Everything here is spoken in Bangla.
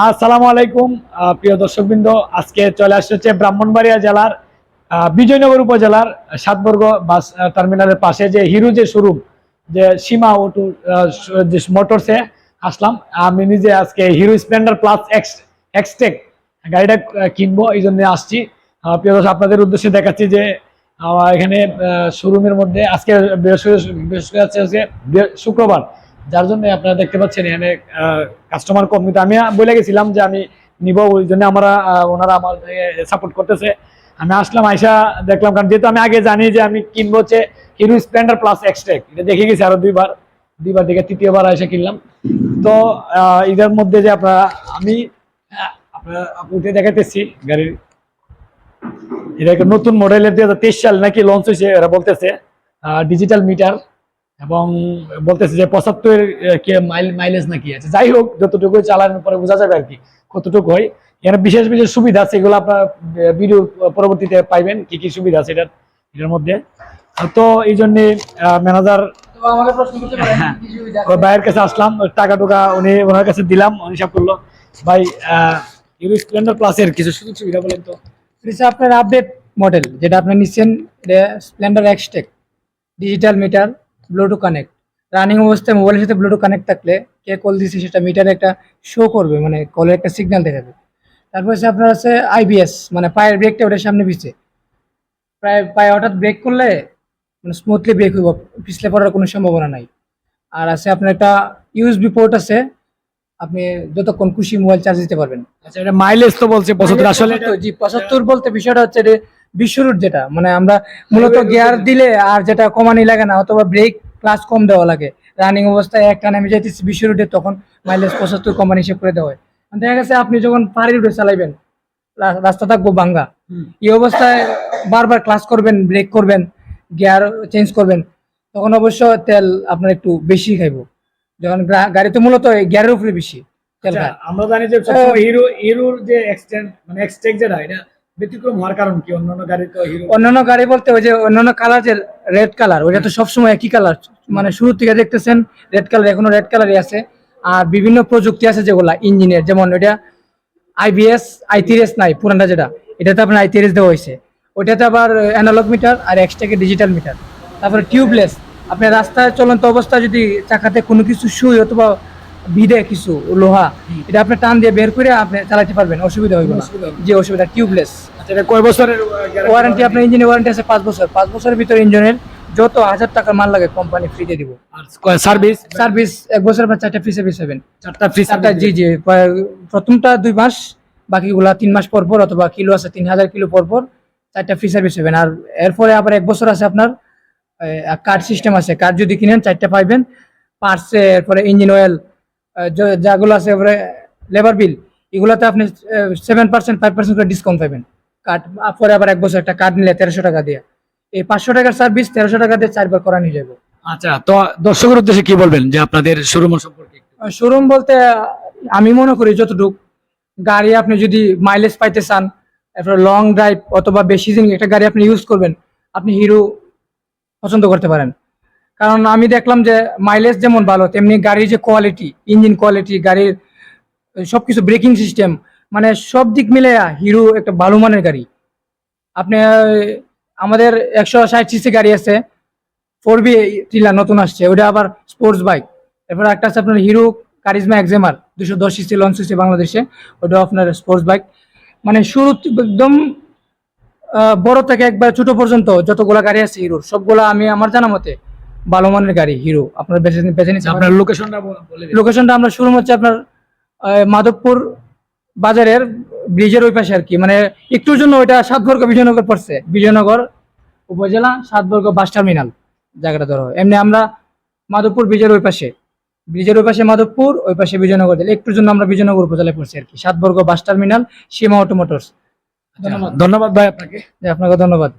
আসসালামু আলাইকুম প্রিয় দর্শকবৃন্দ, আজকে চলে আসছে ব্রাহ্মণবাড়িয়া জেলার বিজয়নগর উপজেলার সাতবর্গ বাস টার্মিনালের পাশে যে হিরো যে শোরুম, যে সীমা অটো যে মোটরসে আসলাম। আমি নিজে আজকে হিরো স্প্লেন্ডার প্লাস এক্সটেক গাড়িটা কিনবো, এই জন্য আসছি। প্রিয় দর্শক, আপনাদের উদ্দেশ্যে দেখাচ্ছি যে এখানে শোরুমের মধ্যে আজকে শুক্রবার, যার জন্য আপনারা দেখতে পাচ্ছেন এখানে কাস্টমার কম। কিন্তু আমি বলে গেছিলাম যে আমি নিব, ওই জন্য ওনারা আমার সাপোর্ট করতেছে। আমি আসলাম, আইসা দেখলাম, কারণ যেহেতু আমি আগে জানি যে আমি কিনবো হচ্ছে হিরো স্প্লেন্ডার প্লাস এক্সটেক, এটা দেখে গেছি আরো দুইবার দেখে তৃতীয়বার আইসা কিনলাম। তো এটার মধ্যে যে আমি উঠে দেখাতেছি গাড়ির, এটা একটা নতুন মডেলের 2023 সাল নাকি লঞ্চ হয়েছে এরা বলতেছে, ডিজিটাল মিটার, এবং বলতেছে যে 75 মাইলেজ নাকি আছে। যাই হোক, যতটুকু চালানোর পরে বোঝা যাবে আর কি কতটুকু হয়। এখানে বিশেষ বিশেষ সুবিধা আছে, এগুলো আপনার ভিডিও পরবর্তীতে পাইবেন কি কি সুবিধা আছে এটার মধ্যে। তো এই জন্য ম্যানেজার ভাইয়ের কাছে আসলাম, টাকা টুকা ওনার কাছে দিলাম, উনি সব করলো। ভাই, হিরো স্প্লেন্ডার প্লাসের কিছু সুযোগ সুবিধা বলেন তো। আপনার আপডেট মডেল যেটা আপনি নিচ্ছেন, Splendor Xtec, digital meter, Bluetooth connect, running অবস্থায় মোবাইলের সাথে ব্লুটুথ কানেক্ট থাকলে কে কল দিচ্ছে সেটা মিটারে একটা শো করবে, মানে কলের একটা সিগন্যাল দেখাবে। তারপর আপনার আছে আইবিএস, মানে পায়ের ব্রেকটা ওটার সামনে পিছিয়ে, পায়ে হঠাৎ ব্রেক করলে মানে স্মুথলি ব্রেক হইব, পিছলে পড়ার কোনো সম্ভাবনা নাই। আর আছে আপনার একটা ইউএসবি পোর্ট আছে, আপনি যতক্ষণ খুশি মোবাইল চার্জ দিতে পারবেন। আচ্ছা, এটা মাইলেজ তো বলছে 75, আসলে জি 75 বলতে বিষয়টা হচ্ছে যে বিশ্বরুট, যেটা মানে আমরা মূলত গিয়ার দিলে আর যেটা কমানি লাগে না, অথবা ব্রেক ক্লাস কম দেওয়া লাগে, রানিং অবস্থায় একটা নামে যাইতেছি বিশ্বরুটে, তখন মাইলেজ 75 কমানি হিসেব করে দেওয়া হয়। দেখা গেছে আপনি যখন পাহাড়ি রুটে চালাইবেন, রাস্তা থাকবো ভাঙ্গা, এই অবস্থায় বারবার ক্লাস করবেন, ব্রেক করবেন, গিয়ার চেঞ্জ করবেন, তখন অবশ্য তেল আপনার একটু বেশি খাইবো, যখন গাড়িতে মূলত গিয়ারের উপরে বেশি তেল খায়। আমরা জানি যে হিরোর যে এক্সটেক যেটা, এটা ব্যতিক্রম হওয়ার কারণ কি? অন্যান্য গাড়ি তো হিরো, অন্যান্য গাড়ি বলতে ওই যে অন্যান্য কালার, যে রেড কালার, ওইটা তো সবসময় একই কালার, মানে শুরু থেকে দেখতেছেন রেড কালার, এখনো রেড কালারই আছে। আর বিভিন্ন প্রযুক্তি আছে যেগুলা ইঞ্জিনের, যেমন ওইটা আইবিএস আই3এস নাই পুরানটা, যেটা এটাতে আপনার আই3এস দেওয়া হয়েছে, ওইটাতে আবার অ্যানালগ মিটার, আর এক্সট্রাকে ডিজিটাল মিটার। তারপরে টিউবলেস, আপনি রাস্তায় চলন্ত অবস্থায় যদি চাকাতে কোনো কিছু সুই অথবা ভিড়ে কিছু লোহা, এটা আপনি টান দিয়ে বের করে আপনি চালাতে পারবেন, অসুবিধা হইব না। যে অসুবিধা টিউবলেস। আচ্ছা, এটা কয় বছরের ওয়ারেন্টি? আপনার ইঞ্জিনের ওয়ারেন্টি আছে 5 বছর। 5 বছরের ভিতরে ইঞ্জিনের যত 1000 টাকার মাল লাগে কোম্পানি ফ্রিতে দিব। আর সার্ভিস 1 বছর আপনার 4টা ফ্রি সার্ভিস পাবেন। 4টা ফ্রি সার্ভিস, জি জি। প্রথমটা 2 মাস, বাকিগুলা 3 মাস পর পর, অথবা কিলো আছে 3000 কিলো পর পর 4টা ফ্রি সার্ভিস পাবেন। আর এরপরে আবার 1 বছর আছে আপনার কার্ড সিস্টেম আছে, কার্ড যদি কিনেন 4টা পাইবেন। পার্টস, এরপরে ইঞ্জিন অয়েল, যাগুলো আছে, এবারে লেবার বিল, এগুলাতে আপনি 7% 5% করে ডিসকাউন্ট পাবেন। কার্ড পরে আবার 1 বছর একটা কার্ড নিলে 1300 টাকা দিয়ে, এই 500 টাকার সার্ভিস 1300 টাকা দিয়ে 4 বার করা নিয়ে যাবো। আচ্ছা, তো দর্শকের উদ্দেশ্যে কি বলবেন যে আপনাদের শোরুম সম্পর্কে? শোরুম বলতে আমি মনে করি যতটুকু গাড়ি আপনি যদি মাইলেজ পাইতে চান, এরপর লং ড্রাইভ অথবা বেশি দিন একটা গাড়ি আপনি ইউজ করবেন, আপনি হিরো পছন্দ করতে পারেন। কারণ আমি দেখলাম যে মাইলেজ যেমন ভালো, তেমনি গাড়ির যে কোয়ালিটি, ইঞ্জিন কোয়ালিটি, গাড়ির সবকিছু, ব্রেকিং সিস্টেম, মানে সব দিক মিলে হিরো একটা ভালো মানের গাড়ি। আপনি আমাদের 160 সিসি গাড়ি আছে, 4B টিলা নতুন আসছে, ওটা আবার স্পোর্টস বাইক। এরপর একটা আছে আপনার হিরো কারিজমা এক্সেমার 210 সিসি লঞ্চ হয়েছে বাংলাদেশে, ওটা আপনার স্পোর্টস বাইক। মানে শুরু একদম বড় থেকে একবার ছোট পর্যন্ত যতগুলা গাড়ি আছে হিরোর, সবগুলা আমি আমার জানা মতে ভালো মানের গাড়ি হিরো। আপনার বেছে নিচ্ছে। আপনার লোকেশনটা বলে দিন। লোকেশনটা আমরা শুরু হচ্ছে আপনার মাধবপুর বাজারের ব্রিজের ওই পাশে আর কি, মানে একটুর জন্য ওইটা সাতবর্গ বিজয়নগর পড়ছে, বিজয়নগর উপজেলা সাতবর্গ বাস টার্মিনাল জায়গাটা ধরো। এমনি আমরা মাধবপুর ব্রিজের ওই পাশে, মাধবপুর, ওই পাশে বিজয়নগর দিলে একটুর জন্য আমরা বিজয়নগর উপজেলায় পড়ছি আর কি, সাতবর্গ বাস টার্মিনাল, সীমা অটো মোটরস। ধন্যবাদ ভাই আপনাকে। আপনাকে ধন্যবাদ।